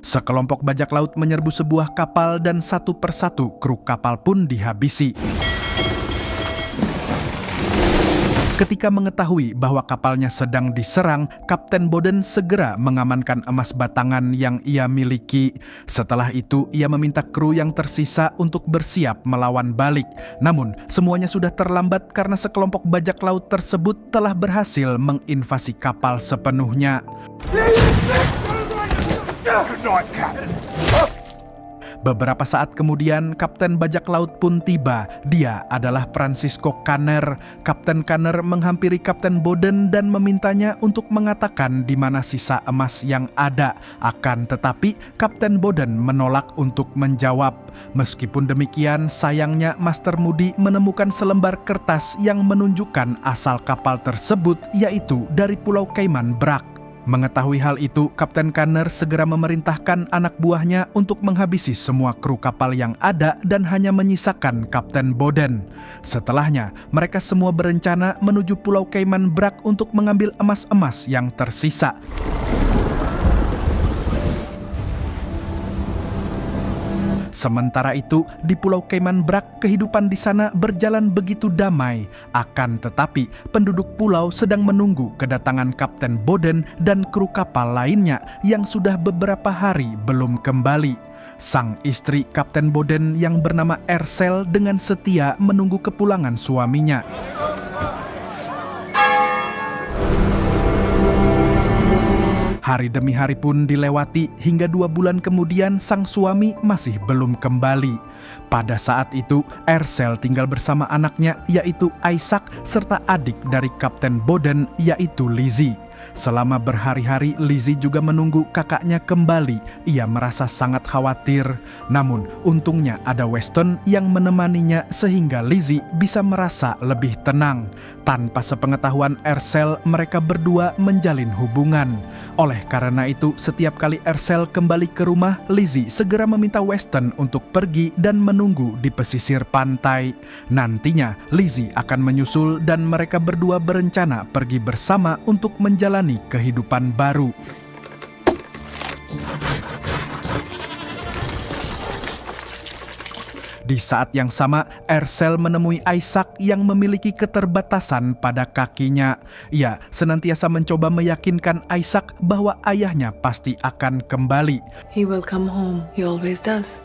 Sekelompok bajak laut menyerbu sebuah kapal dan satu persatu kru kapal pun dihabisi. Ketika mengetahui bahwa kapalnya sedang diserang, Kapten Boden segera mengamankan emas batangan yang ia miliki. Setelah itu, ia meminta kru yang tersisa untuk bersiap melawan balik. Namun, semuanya sudah terlambat karena sekelompok bajak laut tersebut telah berhasil menginvasi kapal sepenuhnya. Beberapa saat kemudian, Kapten bajak laut pun tiba. Dia adalah Francisco Kanner. Kapten Kanner menghampiri Kapten Boden dan memintanya untuk mengatakan di mana sisa emas yang ada. Akan tetapi, Kapten Boden menolak untuk menjawab. Meskipun demikian, sayangnya Master Moody menemukan selembar kertas yang menunjukkan asal kapal tersebut, yaitu dari Pulau Cayman Brac. Mengetahui hal itu, Kapten Kanner segera memerintahkan anak buahnya untuk menghabisi semua kru kapal yang ada dan hanya menyisakan Kapten Boden. Setelahnya, mereka semua berencana menuju Pulau Cayman Brac untuk mengambil emas-emas yang tersisa. Sementara itu, di Pulau Cayman Brac, kehidupan di sana berjalan begitu damai. Akan tetapi, penduduk pulau sedang menunggu kedatangan Kapten Boden dan kru kapal lainnya yang sudah beberapa hari belum kembali. Sang istri Kapten Boden yang bernama Ercel dengan setia menunggu kepulangan suaminya. Hari demi hari pun dilewati hingga 2 bulan kemudian sang suami masih belum kembali. Pada saat itu, Ercel tinggal bersama anaknya yaitu Isaac serta adik dari Kapten Boden yaitu Lizzie. Selama berhari-hari Lizzie juga menunggu kakaknya kembali. Ia merasa sangat khawatir. Namun untungnya ada Weston yang menemaninya sehingga Lizzie bisa merasa lebih tenang. Tanpa sepengetahuan Ercel, mereka berdua menjalin hubungan. Oleh karena itu, setiap kali Ercel kembali ke rumah, Lizzie segera meminta Weston untuk pergi dan menunggu di pesisir pantai. Nantinya Lizzie akan menyusul dan mereka berdua berencana pergi bersama untuk menjalani kehidupan baru. Di saat yang sama, Ercel menemui Isaac yang memiliki keterbatasan pada kakinya. Ia senantiasa mencoba meyakinkan Isaac bahwa ayahnya pasti akan kembali. He will come home. He always does.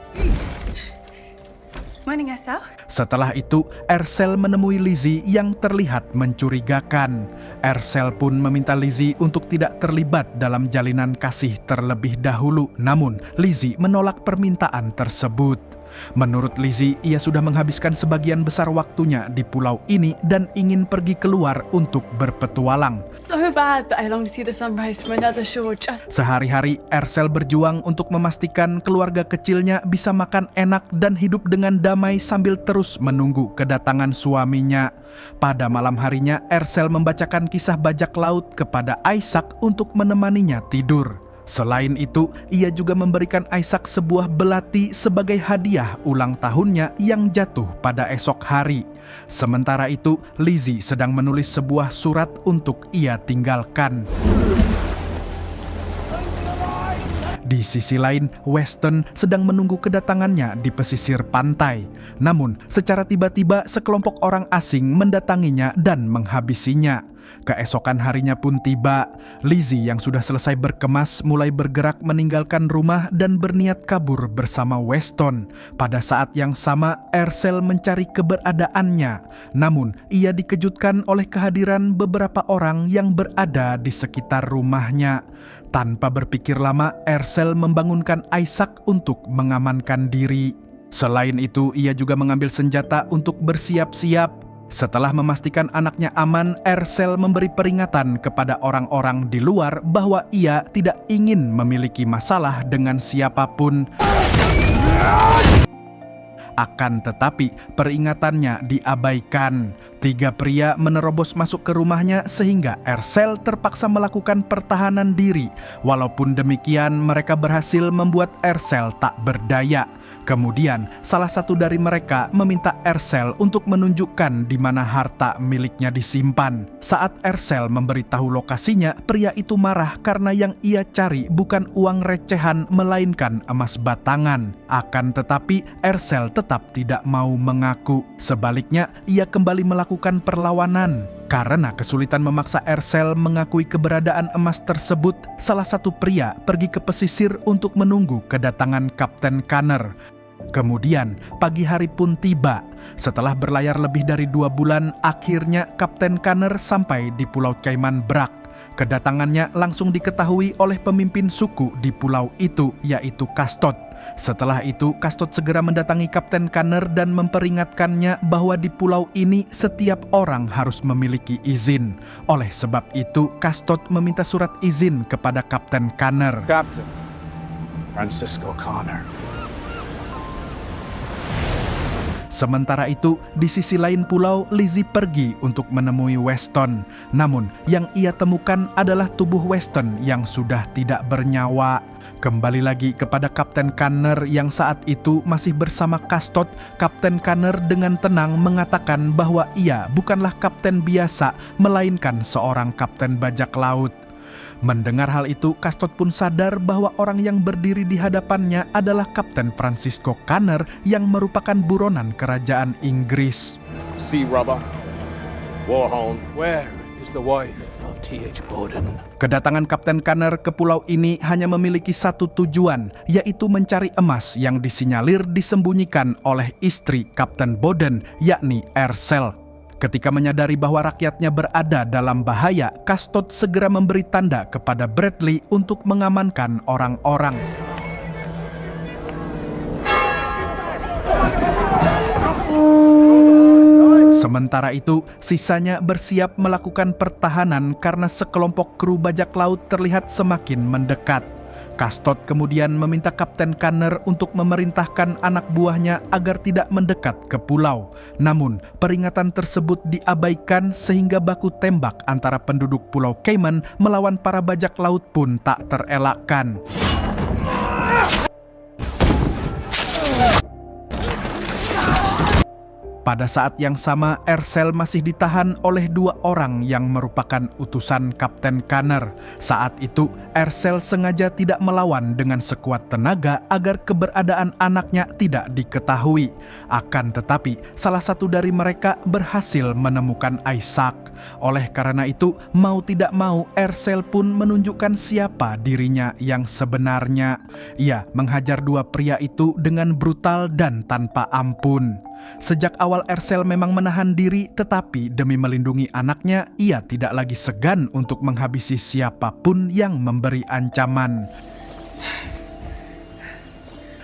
Morning, Estelle. Setelah itu, Ercel menemui Lizzie yang terlihat mencurigakan. Ercel pun meminta Lizzie untuk tidak terlibat dalam jalinan kasih terlebih dahulu. Namun, Lizzie menolak permintaan tersebut. Menurut Lizzie, ia sudah menghabiskan sebagian besar waktunya di pulau ini dan ingin pergi keluar untuk berpetualang. So bad that I long to see the sunrise from another shore just... Sehari-hari, Ercel berjuang untuk memastikan keluarga kecilnya bisa makan enak dan hidup dengan damai sambil terus menunggu kedatangan suaminya. Pada malam harinya, Ercel membacakan kisah bajak laut kepada Isaac untuk menemaninya tidur. Selain itu, ia juga memberikan Isaac sebuah belati sebagai hadiah ulang tahunnya yang jatuh pada esok hari. Sementara itu, Lizzie sedang menulis sebuah surat untuk ia tinggalkan. Di sisi lain, Weston sedang menunggu kedatangannya di pesisir pantai. Namun, secara tiba-tiba sekelompok orang asing mendatanginya dan menghabisinya. Keesokan harinya pun tiba. Lizzie yang sudah selesai berkemas mulai bergerak meninggalkan rumah dan berniat kabur bersama Weston. Pada saat yang sama, Ercel mencari keberadaannya. Namun, ia dikejutkan oleh kehadiran beberapa orang yang berada di sekitar rumahnya. Tanpa berpikir lama, Ercel membangunkan Isaac untuk mengamankan diri. Selain itu, ia juga mengambil senjata untuk bersiap-siap. Setelah memastikan anaknya aman, Ercel memberi peringatan kepada orang-orang di luar bahwa ia tidak ingin memiliki masalah dengan siapapun. Akan tetapi peringatannya diabaikan. 3 pria menerobos masuk ke rumahnya sehingga Ercel terpaksa melakukan pertahanan diri. Walaupun demikian, mereka berhasil membuat Ercel tak berdaya. Kemudian, salah satu dari mereka meminta Ercel untuk menunjukkan di mana harta miliknya disimpan. Saat Ercel memberitahu lokasinya, pria itu marah karena yang ia cari bukan uang recehan melainkan emas batangan. Akan tetapi, Ercel tetap tidak mau mengaku. Sebaliknya, ia kembali melakukan perlawanan. Karena kesulitan memaksa Ercel mengakui keberadaan emas tersebut, salah satu pria pergi ke pesisir untuk menunggu kedatangan Kapten Kanner. Kemudian, pagi hari pun tiba. Setelah berlayar lebih dari 2 bulan, akhirnya Kapten Kanner sampai di Pulau Cayman Brac. Kedatangannya langsung diketahui oleh pemimpin suku di pulau itu, yaitu Kastot. Setelah itu, Kastot segera mendatangi Kapten Kanner dan memperingatkannya bahwa di pulau ini setiap orang harus memiliki izin. Oleh sebab itu, Kastot meminta surat izin kepada Kapten Kanner. Captain Francisco Connor. Sementara itu, di sisi lain pulau, Lizzie pergi untuk menemui Weston. Namun, yang ia temukan adalah tubuh Weston yang sudah tidak bernyawa. Kembali lagi kepada Kapten Kanner yang saat itu masih bersama Kastot, Kapten Kanner dengan tenang mengatakan bahwa ia bukanlah kapten biasa, melainkan seorang kapten bajak laut. Mendengar hal itu, Kastot pun sadar bahwa orang yang berdiri di hadapannya adalah Kapten Francisco Connor yang merupakan buronan kerajaan Inggris. Sea Rubber. Warhound. Where is the wife of T.H. Bowden? Kedatangan Kapten Kanner ke pulau ini hanya memiliki satu tujuan, yaitu mencari emas yang disinyalir disembunyikan oleh istri Kapten Bowden, yakni Ercel. Ketika menyadari bahwa rakyatnya berada dalam bahaya, Kastot segera memberi tanda kepada Bradley untuk mengamankan orang-orang. Sementara itu, sisanya bersiap melakukan pertahanan karena sekelompok kru bajak laut terlihat semakin mendekat. Kastot kemudian meminta Kapten Kanner untuk memerintahkan anak buahnya agar tidak mendekat ke pulau. Namun, peringatan tersebut diabaikan sehingga baku tembak antara penduduk Pulau Cayman melawan para bajak laut pun tak terelakkan. Pada saat yang sama, Ercel masih ditahan oleh 2 orang yang merupakan utusan Kapten Kanner. Saat itu, Ercel sengaja tidak melawan dengan sekuat tenaga agar keberadaan anaknya tidak diketahui. Akan tetapi, salah satu dari mereka berhasil menemukan Isaac. Oleh karena itu, mau tidak mau, Ercel pun menunjukkan siapa dirinya yang sebenarnya. Ia menghajar 2 pria itu dengan brutal dan tanpa ampun. Sejak awal Ercel memang menahan diri, tetapi demi melindungi anaknya, ia tidak lagi segan untuk menghabisi siapapun yang memberi ancaman.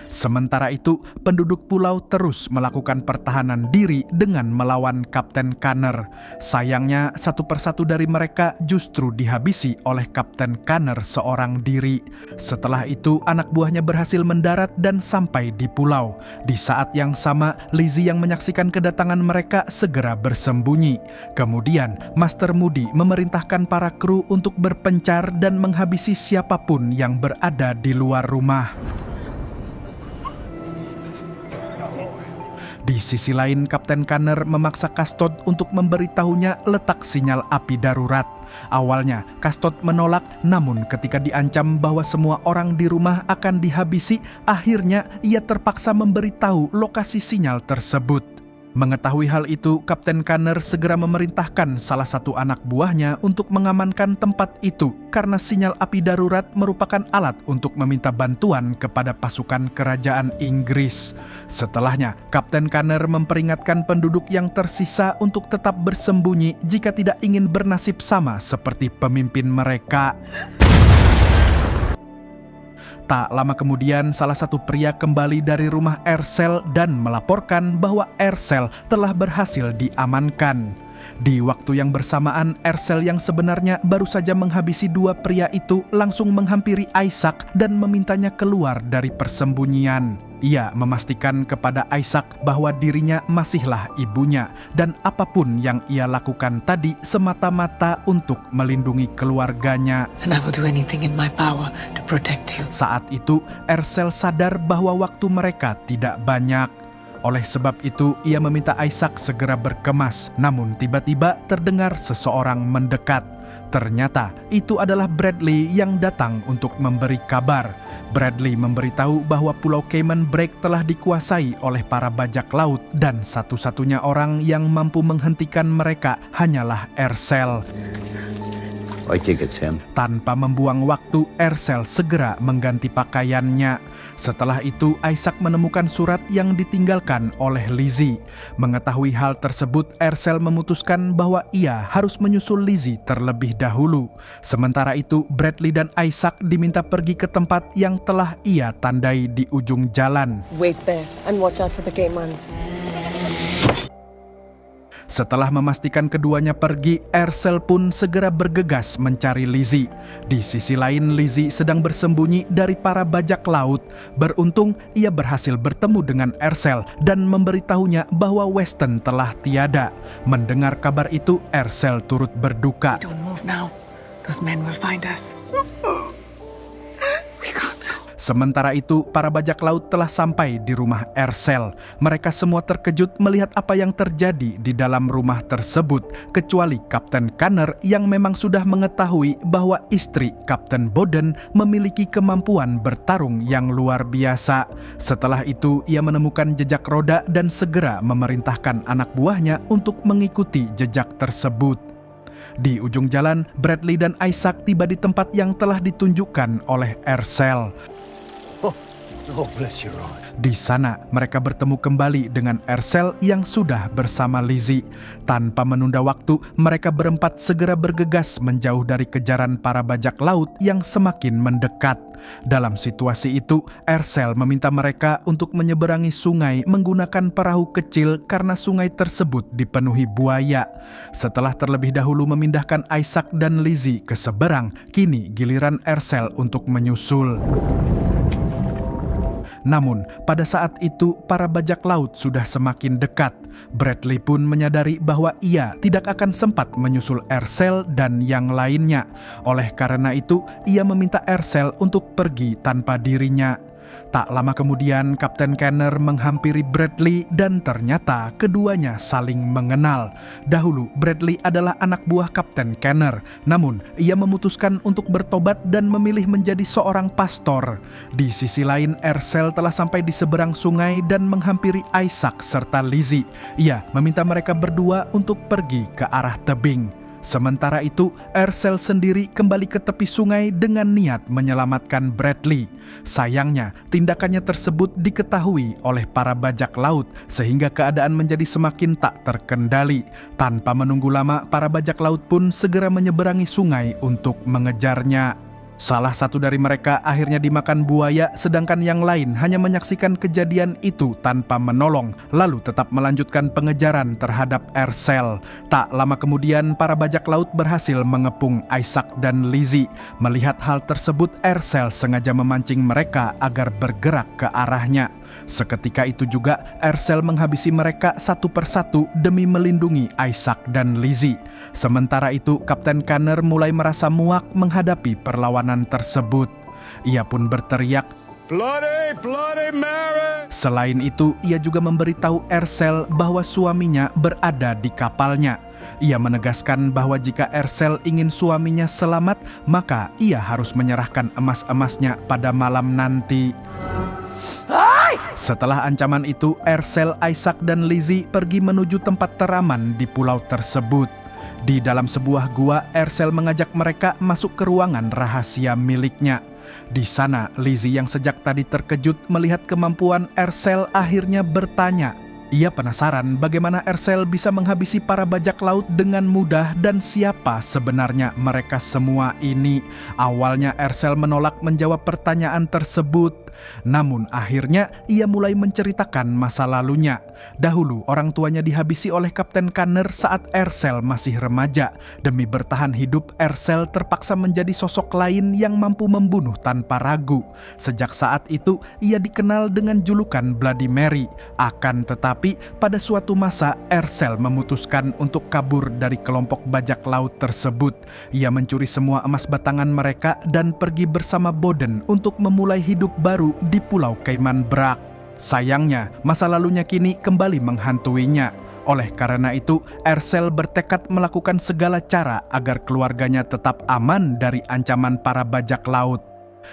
Sementara itu, penduduk pulau terus melakukan pertahanan diri dengan melawan Kapten Kanner. Sayangnya, satu persatu dari mereka justru dihabisi oleh Kapten Kanner seorang diri. Setelah itu, anak buahnya berhasil mendarat dan sampai di pulau. Di saat yang sama, Lizzie yang menyaksikan kedatangan mereka segera bersembunyi. Kemudian, Master Moody memerintahkan para kru untuk berpencar dan menghabisi siapapun yang berada di luar rumah. Di sisi lain, Kapten Kanner memaksa Kastot untuk memberitahunya letak sinyal api darurat. Awalnya, Kastot menolak, namun ketika diancam bahwa semua orang di rumah akan dihabisi, akhirnya ia terpaksa memberitahu lokasi sinyal tersebut. Mengetahui hal itu, Kapten Kanner segera memerintahkan salah satu anak buahnya untuk mengamankan tempat itu karena sinyal api darurat merupakan alat untuk meminta bantuan kepada pasukan kerajaan Inggris. Setelahnya, Kapten Kanner memperingatkan penduduk yang tersisa untuk tetap bersembunyi jika tidak ingin bernasib sama seperti pemimpin mereka. Tak lama kemudian, salah satu pria kembali dari rumah Ercel dan melaporkan bahwa Ercel telah berhasil diamankan. Di waktu yang bersamaan, Ercel yang sebenarnya baru saja menghabisi dua pria itu langsung menghampiri Isaac dan memintanya keluar dari persembunyian. Ia memastikan kepada Isaac bahwa dirinya masihlah ibunya dan apapun yang ia lakukan tadi semata-mata untuk melindungi keluarganya. And I will do anything in my power to protect you. Saat itu, Ercel sadar bahwa waktu mereka tidak banyak. Oleh sebab itu, ia meminta Isaac segera berkemas. Namun tiba-tiba terdengar seseorang mendekat. Ternyata itu adalah Bradley yang datang untuk memberi kabar. Bradley memberitahu bahwa Pulau Cayman Brae telah dikuasai oleh para bajak laut dan satu-satunya orang yang mampu menghentikan mereka hanyalah Ercel. I think it's him. Tanpa membuang waktu, Ercel segera mengganti pakaiannya. Setelah itu, Isaac menemukan surat yang ditinggalkan oleh Lizzie. Mengetahui hal tersebut, Ercel memutuskan bahwa ia harus menyusul Lizzie terlebih dahulu. Sementara itu, Bradley dan Isaac diminta pergi ke tempat yang telah ia tandai di ujung jalan. Wait there and watch out for the Caymans. Setelah memastikan keduanya pergi, Ercel pun segera bergegas mencari Lizzie. Di sisi lain, Lizzie sedang bersembunyi dari para bajak laut. Beruntung, ia berhasil bertemu dengan Ercel dan memberitahunya bahwa Weston telah tiada. Mendengar kabar itu, Ercel turut berduka. Don't move now. Those men will find us. We can't go. Sementara itu, para bajak laut telah sampai di rumah Ercel. Mereka semua terkejut melihat apa yang terjadi di dalam rumah tersebut, kecuali Kapten Kanner yang memang sudah mengetahui bahwa istri Kapten Bowden memiliki kemampuan bertarung yang luar biasa. Setelah itu, ia menemukan jejak roda dan segera memerintahkan anak buahnya untuk mengikuti jejak tersebut. Di ujung jalan, Bradley dan Isaac tiba di tempat yang telah ditunjukkan oleh Ercel. Oh, bless your heart. Di sana, mereka bertemu kembali dengan Ercel yang sudah bersama Lizzie. Tanpa menunda waktu, mereka berempat segera bergegas menjauh dari kejaran para bajak laut yang semakin mendekat. Dalam situasi itu, Ercel meminta mereka untuk menyeberangi sungai menggunakan perahu kecil karena sungai tersebut dipenuhi buaya. Setelah terlebih dahulu memindahkan Isaac dan Lizzie ke seberang, kini giliran Ercel untuk menyusul. Namun, pada saat itu para bajak laut sudah semakin dekat. Bradley pun menyadari bahwa ia tidak akan sempat menyusul Ercel dan yang lainnya. Oleh karena itu, ia meminta Ercel untuk pergi tanpa dirinya. Tak lama kemudian, Kapten Kanner menghampiri Bradley dan ternyata keduanya saling mengenal. Dahulu, Bradley adalah anak buah Kapten Kanner, namun ia memutuskan untuk bertobat dan memilih menjadi seorang pastor. Di sisi lain, Ercel telah sampai di seberang sungai dan menghampiri Isaac serta Lizzie. Ia meminta mereka berdua untuk pergi ke arah tebing. Sementara itu, Ercel sendiri kembali ke tepi sungai dengan niat menyelamatkan Bradley. Sayangnya, tindakannya tersebut diketahui oleh para bajak laut sehingga keadaan menjadi semakin tak terkendali. Tanpa menunggu lama, para bajak laut pun segera menyeberangi sungai untuk mengejarnya. Salah satu dari mereka akhirnya dimakan buaya, sedangkan yang lain hanya menyaksikan kejadian itu tanpa menolong, lalu tetap melanjutkan pengejaran terhadap Ercel. Tak lama kemudian, para bajak laut berhasil mengepung Isaac dan Lizzie. Melihat hal tersebut, Ercel sengaja memancing mereka agar bergerak ke arahnya. Seketika itu juga, Ercel menghabisi mereka satu persatu demi melindungi Isaac dan Lizzie. Sementara itu, Kapten Kanner mulai merasa muak menghadapi perlawanan tersebut. Ia pun berteriak, Bloody, bloody Mary! Selain itu, ia juga memberitahu Ercel bahwa suaminya berada di kapalnya. Ia menegaskan bahwa jika Ercel ingin suaminya selamat, maka ia harus menyerahkan emas-emasnya pada malam nanti. Setelah ancaman itu, Ercel, Isaac, dan Lizzie pergi menuju tempat teraman di pulau tersebut. Di dalam sebuah gua, Ercel mengajak mereka masuk ke ruangan rahasia miliknya. Di sana, Lizzie yang sejak tadi terkejut melihat kemampuan Ercel akhirnya bertanya. Ia penasaran bagaimana Ercel bisa menghabisi para bajak laut dengan mudah dan siapa sebenarnya mereka semua ini. Awalnya Ercel menolak menjawab pertanyaan tersebut. Namun akhirnya ia mulai menceritakan masa lalunya. Dahulu orang tuanya dihabisi oleh Kapten Kanner saat Ercel masih remaja. Demi bertahan hidup, Ercel terpaksa menjadi sosok lain yang mampu membunuh tanpa ragu. Sejak saat itu ia dikenal dengan julukan Bloody Mary. Akan tetapi pada suatu masa Ercel memutuskan untuk kabur dari kelompok bajak laut tersebut. Ia mencuri semua emas batangan mereka dan pergi bersama Boden untuk memulai hidup baru di Pulau Cayman Brac. Sayangnya, masa lalunya kini kembali menghantuinya. Oleh karena itu, Ercel bertekad melakukan segala cara agar keluarganya tetap aman dari ancaman para bajak laut.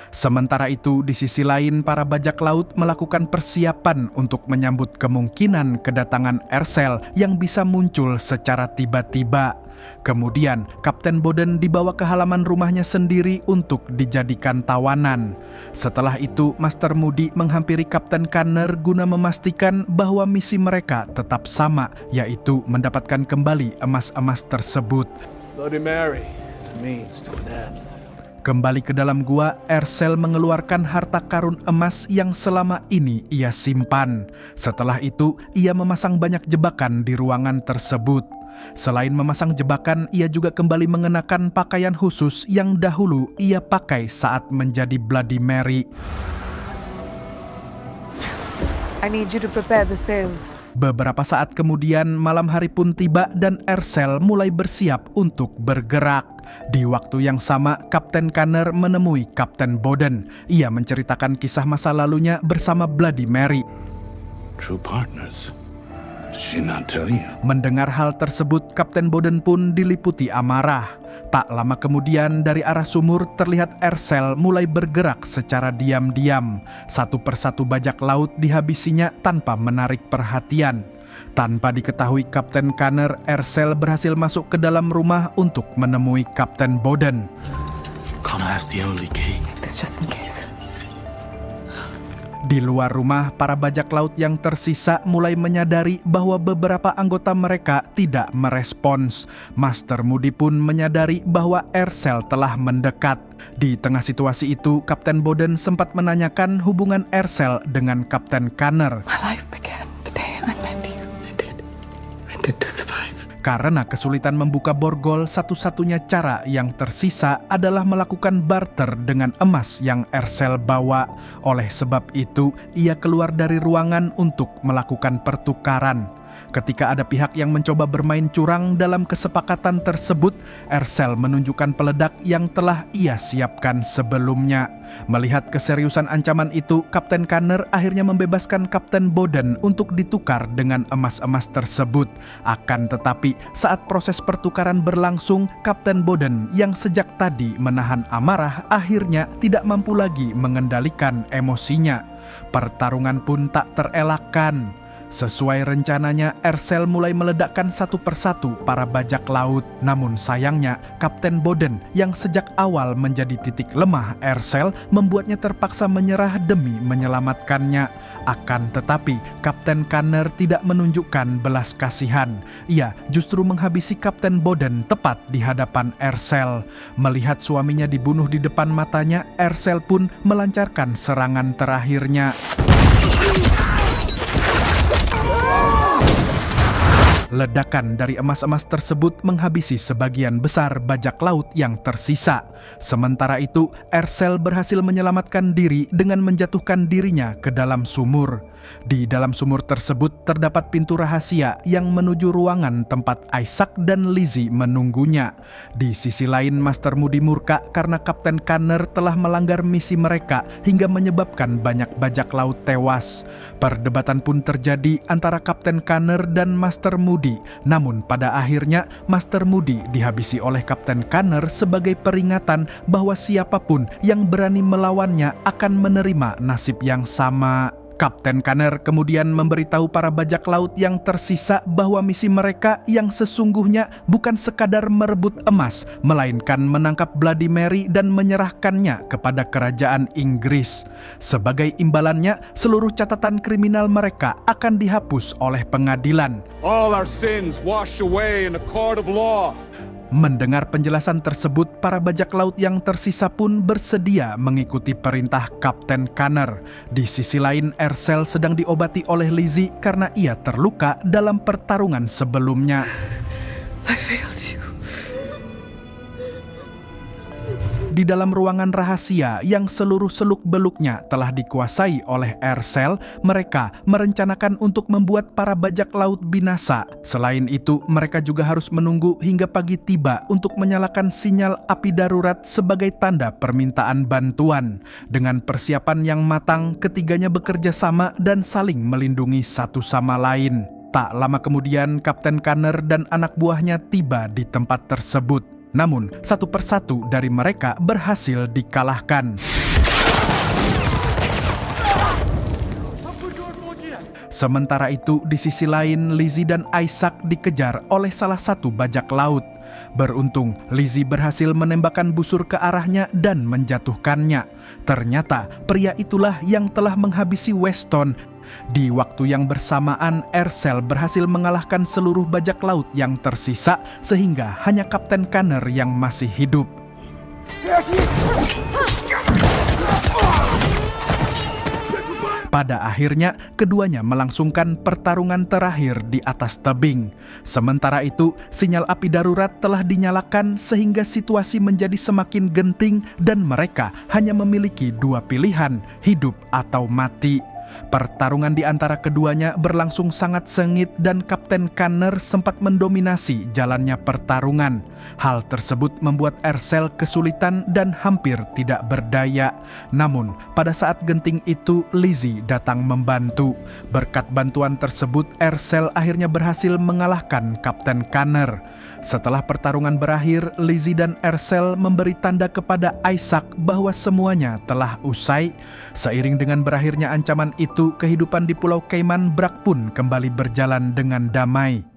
Sementara itu, di sisi lain para bajak laut melakukan persiapan untuk menyambut kemungkinan kedatangan Ercel yang bisa muncul secara tiba-tiba. Kemudian, Kapten Boden dibawa ke halaman rumahnya sendiri untuk dijadikan tawanan. Setelah itu, Master Moody menghampiri Kapten Kanner guna memastikan bahwa misi mereka tetap sama, yaitu mendapatkan kembali emas-emas tersebut. Bloody Mary is a means to an end. Kembali ke dalam gua, Ercel mengeluarkan harta karun emas yang selama ini ia simpan. Setelah itu, ia memasang banyak jebakan di ruangan tersebut. Selain memasang jebakan, ia juga kembali mengenakan pakaian khusus yang dahulu ia pakai saat menjadi Bloody Mary. I need you to prepare the sails. Beberapa saat kemudian, malam hari pun tiba dan Ercel mulai bersiap untuk bergerak. Di waktu yang sama, Kapten Kanner menemui Kapten Boden. Ia menceritakan kisah masa lalunya bersama Bloody Mary. True partners. Did she not tell you? Mendengar hal tersebut, Kapten Boden pun diliputi amarah. Tak lama kemudian, dari arah sumur terlihat Ercel mulai bergerak secara diam-diam. Satu persatu bajak laut dihabisinya tanpa menarik perhatian. Tanpa diketahui Kapten Kanner, Ercel berhasil masuk ke dalam rumah untuk menemui Kapten Boden. Connor has the only key. It's just in case. Di luar rumah, para bajak laut yang tersisa mulai menyadari bahwa beberapa anggota mereka tidak merespons. Master Moody pun menyadari bahwa Ercel telah mendekat. Di tengah situasi itu, Kapten Boden sempat menanyakan hubungan Ercel dengan Kapten Kanner. My life began the day I met you. I did to survive. Karena kesulitan membuka borgol, satu-satunya cara yang tersisa adalah melakukan barter dengan emas yang Ercel bawa. Oleh sebab itu, ia keluar dari ruangan untuk melakukan pertukaran. Ketika ada pihak yang mencoba bermain curang dalam kesepakatan tersebut, Ercel menunjukkan peledak yang telah ia siapkan sebelumnya. Melihat keseriusan ancaman itu, Kapten Kanner akhirnya membebaskan Kapten Boden untuk ditukar dengan emas-emas tersebut. Akan tetapi, saat proses pertukaran berlangsung, Kapten Boden yang sejak tadi menahan amarah akhirnya tidak mampu lagi mengendalikan emosinya. Pertarungan pun tak terelakkan. Sesuai rencananya, Ercel mulai meledakkan satu persatu para bajak laut. Namun sayangnya, Kapten Boden yang sejak awal menjadi titik lemah Ercel membuatnya terpaksa menyerah demi menyelamatkannya. Akan tetapi, Kapten Kanner tidak menunjukkan belas kasihan. Ia justru menghabisi Kapten Boden tepat di hadapan Ercel. Melihat suaminya dibunuh di depan matanya, Ercel pun melancarkan serangan terakhirnya. Ledakan dari emas-emas tersebut menghabisi sebagian besar bajak laut yang tersisa. Sementara itu, Ercel berhasil menyelamatkan diri dengan menjatuhkan dirinya ke dalam sumur. Di dalam sumur tersebut terdapat pintu rahasia yang menuju ruangan tempat Isaac dan Lizzie menunggunya. Di sisi lain, Master Moody murka karena Kapten Kanner telah melanggar misi mereka hingga menyebabkan banyak bajak laut tewas. Perdebatan pun terjadi antara Kapten Kanner dan Master Moody. Namun pada akhirnya Master Moody dihabisi oleh Kapten Kanner sebagai peringatan bahwa siapapun yang berani melawannya akan menerima nasib yang sama. Kapten Kanner kemudian memberitahu para bajak laut yang tersisa bahwa misi mereka yang sesungguhnya bukan sekadar merebut emas, melainkan menangkap Bloody Mary dan menyerahkannya kepada kerajaan Inggris. Sebagai imbalannya, seluruh catatan kriminal mereka akan dihapus oleh pengadilan. All our sins washed away in a court of law. Mendengar penjelasan tersebut, para bajak laut yang tersisa pun bersedia mengikuti perintah Kapten Kanner. Di sisi lain, Ercel sedang diobati oleh Lizzie karena ia terluka dalam pertarungan sebelumnya. I failed you. Di dalam ruangan rahasia yang seluruh seluk-beluknya telah dikuasai oleh Ercel, mereka merencanakan untuk membuat para bajak laut binasa. Selain itu, mereka juga harus menunggu hingga pagi tiba untuk menyalakan sinyal api darurat sebagai tanda permintaan bantuan. Dengan persiapan yang matang, ketiganya bekerja sama dan saling melindungi satu sama lain. Tak lama kemudian, Kapten Kanner dan anak buahnya tiba di tempat tersebut. Namun, satu persatu dari mereka berhasil dikalahkan. Sementara itu, di sisi lain, Lizzie dan Isaac dikejar oleh salah satu bajak laut. Beruntung, Lizzie berhasil menembakkan busur ke arahnya dan menjatuhkannya. Ternyata, pria itulah yang telah menghabisi Weston. Di waktu yang bersamaan, Ercel berhasil mengalahkan seluruh bajak laut yang tersisa sehingga hanya Kapten Kanner yang masih hidup. Pada akhirnya, keduanya melangsungkan pertarungan terakhir di atas tebing. Sementara itu, sinyal api darurat telah dinyalakan sehingga situasi menjadi semakin genting dan mereka hanya memiliki dua pilihan, hidup atau mati. Pertarungan di antara keduanya berlangsung sangat sengit dan Kapten Kanner sempat mendominasi jalannya pertarungan. Hal tersebut membuat Ercel kesulitan dan hampir tidak berdaya. Namun, pada saat genting itu, Lizzie datang membantu. Berkat bantuan tersebut, Ercel akhirnya berhasil mengalahkan Kapten Kanner. Setelah pertarungan berakhir, Lizzie dan Ercel memberi tanda kepada Isaac bahwa semuanya telah usai. Seiring dengan berakhirnya ancaman itu, kehidupan di Pulau Cayman Brac pun kembali berjalan dengan damai.